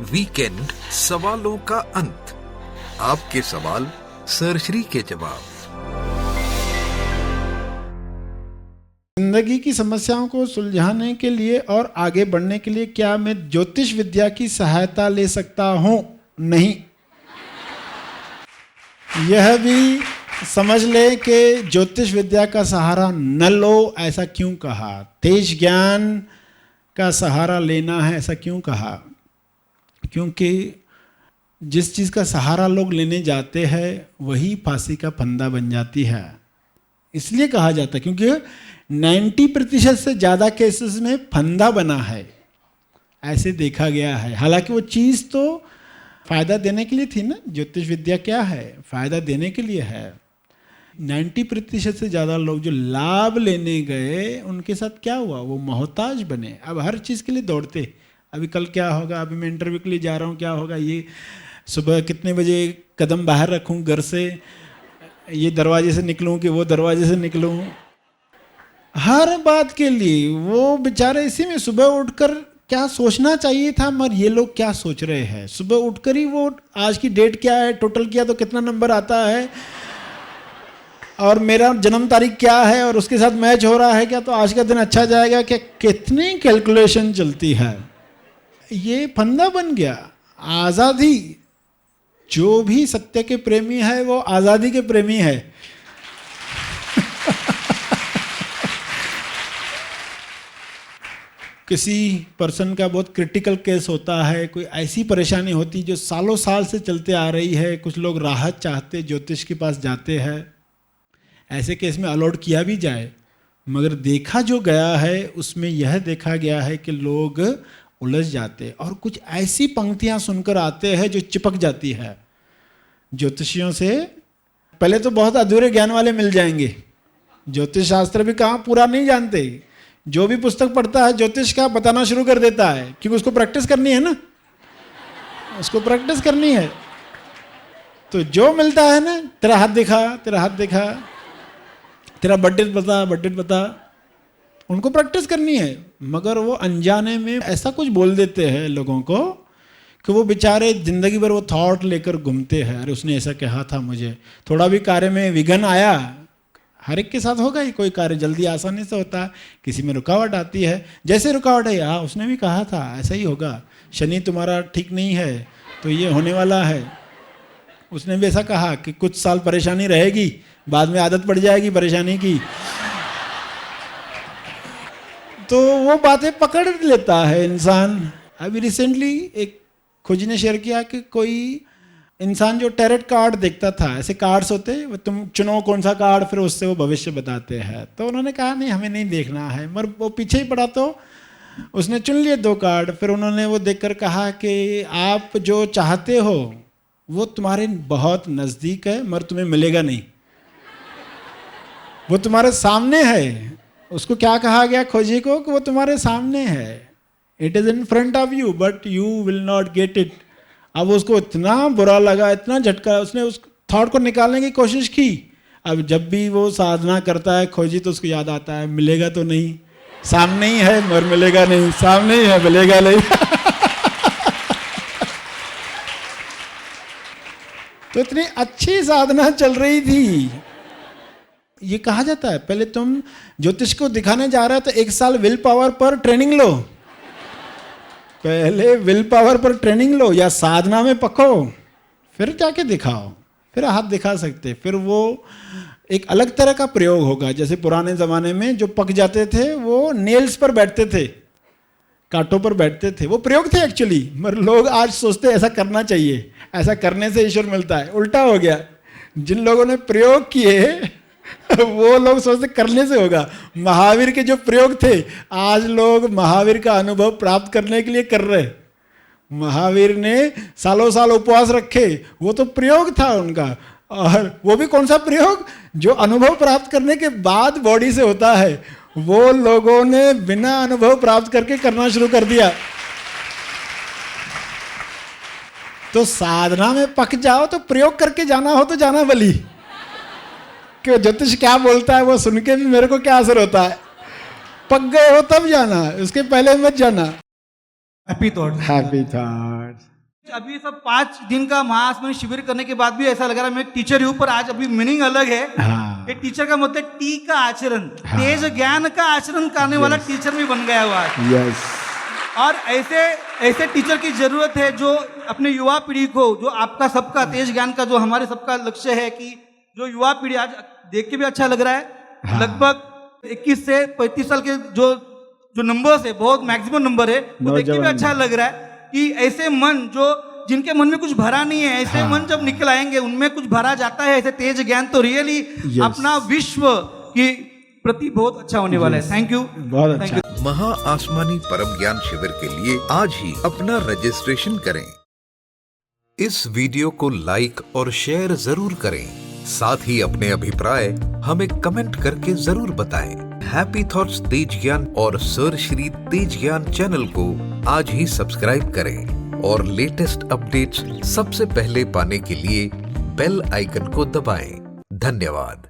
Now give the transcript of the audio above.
Weekend सवालों का अंत। आपके सवाल सर्जरी के जवाब। जिंदगी की समस्याओं को सुलझाने के लिए और आगे बढ़ने के लिए क्या मैं ज्योतिष विद्या की सहायता ले सकता हूं? नहीं। यह भी समझ ले कि ज्योतिष विद्या का सहारा न लो, ऐसा क्यों कहा? तेज ज्ञान का सहारा लेना है, ऐसा क्यों कहा? क्योंकि जिस चीज़ का सहारा लोग लेने जाते हैं वही फांसी का फंदा बन जाती है। इसलिए कहा जाता है क्योंकि 90% से ज़्यादा केसेस में फंदा बना है, ऐसे देखा गया है। हालांकि वो चीज़ तो फ़ायदा देने के लिए थी ना। ज्योतिष विद्या क्या है? फ़ायदा देने के लिए है। 90% से ज़्यादा लोग जो लाभ लेने गए उनके साथ क्या हुआ? वो मोहताज बने। अब हर चीज़ के लिए दौड़ते, अभी कल क्या होगा, अभी मैं इंटरव्यू के लिए जा रहा हूँ, क्या होगा, ये सुबह कितने बजे कदम बाहर रखूँ घर से, ये दरवाजे से निकलूँ कि वो दरवाजे से निकलूँ, हर बात के लिए वो बेचारे इसी में सुबह उठकर क्या सोचना चाहिए था, मगर ये लोग क्या सोच रहे हैं? सुबह उठकर ही वो आज की डेट क्या है, टोटल किया तो कितना नंबर आता है, और मेरा जन्म तारीख क्या है, और उसके साथ मैच हो रहा है क्या, तो आज का दिन अच्छा जाएगा क्या, कितनी कैलकुलेशन चलती है। ये फंदा बन गया। आज़ादी, जो भी सत्य के प्रेमी है वो आज़ादी के प्रेमी है। किसी पर्सन का बहुत क्रिटिकल केस होता है, कोई ऐसी परेशानी होती जो सालों साल से चलते आ रही है, कुछ लोग राहत चाहते ज्योतिष के पास जाते हैं। ऐसे केस में अलॉट किया भी जाए, मगर देखा जो गया है उसमें यह देखा गया है कि लोग उलझ जाते और कुछ ऐसी पंक्तियां सुनकर आते हैं जो चिपक जाती है ज्योतिषियों से। पहले तो बहुत अधूरे ज्ञान वाले मिल जाएंगे, ज्योतिष शास्त्र भी कहाँ पूरा नहीं जानते। जो भी पुस्तक पढ़ता है ज्योतिष का बताना शुरू कर देता है, क्योंकि उसको प्रैक्टिस करनी है ना, उसको प्रैक्टिस करनी है। तो जो मिलता है ना, तेरा हाथ दिखा, तेरा हाथ दिखा, तेरा बर्थडे बता, बर्थडे बता, उनको प्रैक्टिस करनी है। मगर वो अनजाने में ऐसा कुछ बोल देते हैं लोगों को कि वो बेचारे जिंदगी भर वो थॉट लेकर घूमते हैं। अरे उसने ऐसा कहा था मुझे, थोड़ा भी कार्य में विघ्न आया, हर एक के साथ होगा ही, कोई कार्य जल्दी आसानी से होता है, किसी में रुकावट आती है। जैसे रुकावट है, हाँ उसने भी कहा था ऐसा ही होगा, शनि तुम्हारा ठीक नहीं है तो ये होने वाला है। उसने भी ऐसा कहा कि कुछ साल परेशानी रहेगी, बाद में आदत पड़ जाएगी परेशानी की। तो वो बातें पकड़ लेता है इंसान। अभी रिसेंटली एक खोजी ने शेयर किया कि कोई इंसान जो टैरेट कार्ड देखता था, ऐसे कार्ड्स होते हैं, तुम चुनो कौन सा कार्ड, फिर उससे वो भविष्य बताते हैं। तो उन्होंने कहा नहीं हमें नहीं देखना है, मगर वो पीछे ही पड़ा तो उसने चुन लिए 2 कार्ड। फिर उन्होंने वो देखकर कहा कि आप जो चाहते हो वो तुम्हारे बहुत नज़दीक है, मगर तुम्हें मिलेगा नहीं, वो तुम्हारे सामने है। उसको क्या कहा गया खोजी को कि वो तुम्हारे सामने है, it is in front of you but you will not get it. अब उसको इतना बुरा लगा, इतना झटका, उसने उस थॉट को निकालने की कोशिश की। अब जब भी वो साधना करता है खोजी तो उसको याद आता है मिलेगा तो नहीं, सामने ही है मगर मिलेगा नहीं, सामने ही है मिलेगा नहीं। तो इतनी अच्छी साधना चल रही थी। ये कहा जाता है पहले तुम ज्योतिष को दिखाने जा रहे हो तो 1 साल विल पावर पर ट्रेनिंग लो, पहले विल पावर पर ट्रेनिंग लो या साधना में पको, फिर जाके दिखाओ, फिर हाथ दिखा सकते। फिर वो एक अलग तरह का प्रयोग होगा। जैसे पुराने ज़माने में जो पक जाते थे वो नेल्स पर बैठते थे, कांटों पर बैठते थे, वो प्रयोग थे एक्चुअली। मगर लोग आज सोचते ऐसा करना चाहिए, ऐसा करने से ईश्वर मिलता है। उल्टा हो गया, जिन लोगों ने प्रयोग किए वो लोग सोचते करने से होगा। महावीर के जो प्रयोग थे आज लोग महावीर का अनुभव प्राप्त करने के लिए कर रहे। महावीर ने सालों साल उपवास रखे, वो तो प्रयोग था उनका। और वो भी कौन सा प्रयोग, जो अनुभव प्राप्त करने के बाद बॉडी से होता है, वो लोगों ने बिना अनुभव प्राप्त करके करना शुरू कर दिया। तो साधना में पक जाओ तो प्रयोग करके जाना हो तो जाना बली, कि ज्योतिष क्या बोलता है वो सुन के भी मेरे को क्या असर होता है। पक गए हो तब जाना, उसके पहले मत जाना। Happy thoughts. Happy thoughts. अभी सब 5 दिन का महाआसमानी शिविर करने के बाद भी ऐसा लग रहा है मैं एक टीचर हूँ, पर आज अभी मीनिंग अलग है। हाँ, एक टीचर का मतलब टी का आचरण, तेज ज्ञान का आचरण करने वाला टीचर भी बन गया हुआ है। यस, और ऐसे टीचर की जरूरत है जो अपने युवा पीढ़ी को, जो आपका सबका तेज ज्ञान का जो हमारे सबका लक्ष्य है कि जो युवा पीढ़ी आज देख के भी अच्छा लग रहा है। हाँ। लगभग 21 से 35 साल के जो नंबर्स है, बहुत मैक्सिमम नंबर है, वो देख के भी नौजवान। अच्छा लग रहा है कि ऐसे मन जो जिनके मन में कुछ भरा नहीं है, ऐसे मन जब निकल आएंगे उनमें कुछ भरा जाता है। ऐसे तेज ज्ञान तो रियली अपना विश्व की प्रति बहुत अच्छा होने वाला है। थैंक यू, बहुत अच्छा। महा आसमानी परम ज्ञान शिविर के लिए आज ही अपना रजिस्ट्रेशन करें। इस वीडियो को लाइक और शेयर जरूर करें। साथ ही अपने अभिप्राय हमें कमेंट करके जरूर बताएं। हैप्पी थॉट्स तेज ज्ञान और सर श्री तेज ज्ञान चैनल को आज ही सब्सक्राइब करें और लेटेस्ट अपडेट्स सबसे पहले पाने के लिए बेल आइकन को दबाएं। धन्यवाद।